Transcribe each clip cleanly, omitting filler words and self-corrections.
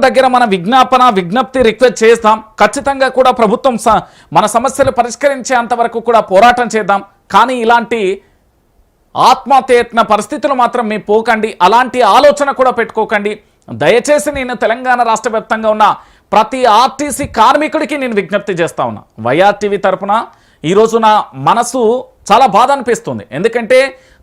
దగ్గర మన విజ్ఞప్తి రిక్వెస్ట్ చేస్తాం. ఖచ్చితంగా కూడా ప్రభుత్వం మన సమస్యలు పరిష్కరించేంత వరకు కూడా పోరాటం చేద్దాం. కానీ ఇలాంటి ఆత్మహత్యయత్న పరిస్థితులు మాత్రం మీ పోకండి, అలాంటి ఆలోచన కూడా పెట్టుకోకండి. దయచేసి నేను తెలంగాణ రాష్ట్ర వ్యాప్తంగా ఉన్న ప్రతి ఆర్టీసీ కార్మికుడికి నేను విజ్ఞప్తి చేస్తా ఉన్నా. వైఆర్టీవీ తరఫున ఈరోజు నా మనసు చాలా బాధ అనిపిస్తుంది. ఎందుకంటే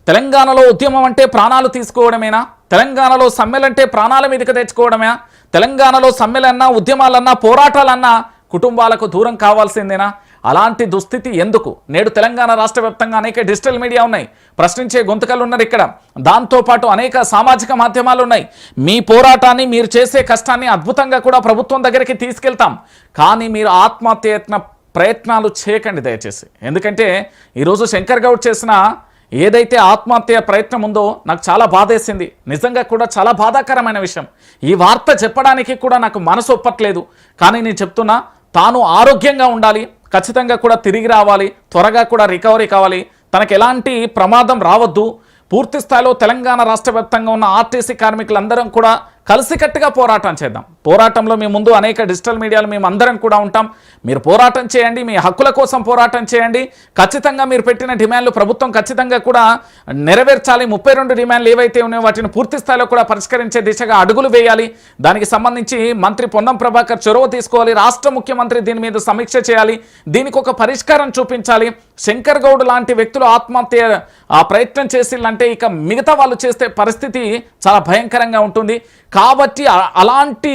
తెలంగాణలో ఉద్యమం అంటే ప్రాణాలు తీసుకోవడమేనా? తెలంగాణలో సమ్మెలంటే ప్రాణాల మీదకి తెచ్చుకోవడమేనా? తెలంగాణలో సమ్మెలన్నా, ఉద్యమాలన్నా, పోరాటాలన్నా కుటుంబాలకు దూరం కావాల్సిందేనా? అలాంటి దుస్థితి ఎందుకు? నేడు తెలంగాణ రాష్ట్ర వ్యాప్తంగా అనేక డిజిటల్ మీడియా ఉన్నాయి, ప్రశ్నించే గొంతుకలు ఉన్నారు ఇక్కడ. దాంతోపాటు అనేక సామాజిక మాధ్యమాలు ఉన్నాయి. మీ పోరాటాన్ని, మీరు చేసే కష్టాన్ని అద్భుతంగా కూడా ప్రభుత్వం దగ్గరికి తీసుకెళ్తాం. కానీ మీరు ఆత్మహత్యయత్న ప్రయత్నాలు చేయకండి దయచేసి. ఎందుకంటే ఈరోజు శంకర్ గౌడ్ చేసిన ఏదైతే ఆత్మహత్య ప్రయత్నం ఉందో నాకు చాలా బాధేసింది. నిజంగా కూడా చాలా బాధాకరమైన విషయం. ఈ వార్త చెప్పడానికి కూడా నాకు మనసు ఒప్పట్లేదు. కానీ నేను చెప్తున్నా, తాను ఆరోగ్యంగా ఉండాలి, ఖచ్చితంగా కూడా తిరిగి రావాలి, త్వరగా కూడా రికవరీ కావాలి, తనకు ఎలాంటి ప్రమాదం రావద్దు. పూర్తి స్థాయిలో తెలంగాణ రాష్ట్ర వ్యాప్తంగా ఉన్న ఆర్టీసీ కార్మికులందరం కూడా కలిసికట్టుగా పోరాటం చేద్దాం. పోరాటంలో మీ ముందు అనేక డిజిటల్ మీడియాలు మేము అందరం కూడా ఉంటాం. మీరు పోరాటం చేయండి, మీ హక్కుల కోసం పోరాటం చేయండి. ఖచ్చితంగా మీరు పెట్టిన డిమాండ్లు ప్రభుత్వం ఖచ్చితంగా కూడా నెరవేర్చాలి. 32 డిమాండ్లు ఏవైతే ఉన్నాయో వాటిని పూర్తి స్థాయిలో కూడా పరిష్కరించే దిశగా అడుగులు వేయాలి. దానికి సంబంధించి మంత్రి పొన్నం ప్రభాకర్ చొరవ తీసుకోవాలి. రాష్ట్ర ముఖ్యమంత్రి దీని మీద సమీక్ష చేయాలి. దీనికి ఒక పరిష్కారం చూపించాలి. శంకర్ గౌడ్ లాంటి వ్యక్తులు ఆత్మహత్య ప్రయత్నం చేసిల్లంటే ఇక మిగతా వాళ్ళు చేసే పరిస్థితి చాలా భయంకరంగా ఉంటుంది. కాబట్టి అలాంటి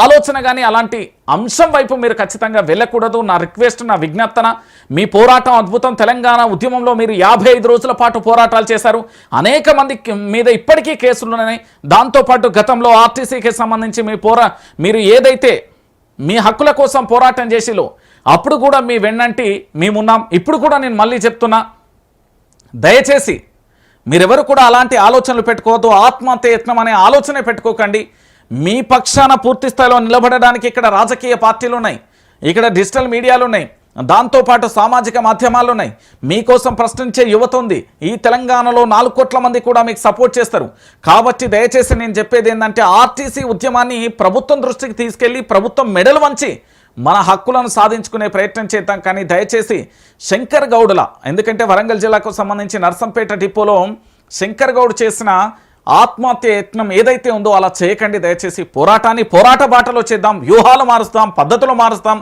ఆలోచన కానీ అలాంటి అంశం వైపు మీరు ఖచ్చితంగా వెళ్ళకూడదు. నా రిక్వెస్ట్, నా విజ్ఞప్తన. మీ పోరాటం అద్భుతం. తెలంగాణ ఉద్యమంలో మీరు 55 రోజుల పాటు పోరాటాలు చేశారు. అనేక మంది మీద ఇప్పటికీ కేసులు ఉన్నాయి. దాంతోపాటు గతంలో ఆర్టీసీకి సంబంధించి మీరు ఏదైతే మీ హక్కుల కోసం పోరాటం చేసిలో అప్పుడు కూడా మీ వెన్నంటి మేమున్నాం. ఇప్పుడు కూడా నేను మళ్ళీ చెప్తున్నా, దయచేసి మీరెవరు కూడా అలాంటి ఆలోచనలు పెట్టుకోవద్దు. ఆత్మహత్య యత్నం అనే ఆలోచనే పెట్టుకోకండి. మీ పక్షాన పూర్తి స్థాయిలో నిలబడడానికి ఇక్కడ రాజకీయ పార్టీలు ఉన్నాయి, ఇక్కడ డిజిటల్ మీడియాలు ఉన్నాయి, దాంతోపాటు సామాజిక మాధ్యమాలు ఉన్నాయి. మీకోసం ప్రశ్నించే యువత ఉంది. ఈ తెలంగాణలో 4 కోట్ల మంది కూడా మీకు సపోర్ట్ చేస్తారు. కాబట్టి దయచేసి నేను చెప్పేది ఏంటంటే, ఆర్టీసీ ఉద్యమాన్ని ప్రభుత్వం దృష్టికి తీసుకెళ్ళి ప్రభుత్వం మెడలు వంచి మన హక్కులను సాధించుకునే ప్రయత్నం చేద్దాం. కానీ దయచేసి శంకర్ గౌడ్ల, ఎందుకంటే వరంగల్ జిల్లాకు సంబంధించి నర్సంపేట డిపోలో శంకర్ గౌడ్ చేసిన ఆత్మహత్య యత్నం ఏదైతే ఉందో అలా చేయకండి దయచేసి. పోరాటాన్ని పోరాట బాటలో చేద్దాం, వ్యూహాలు మారుస్తాం, పద్ధతులు మారుస్తాం.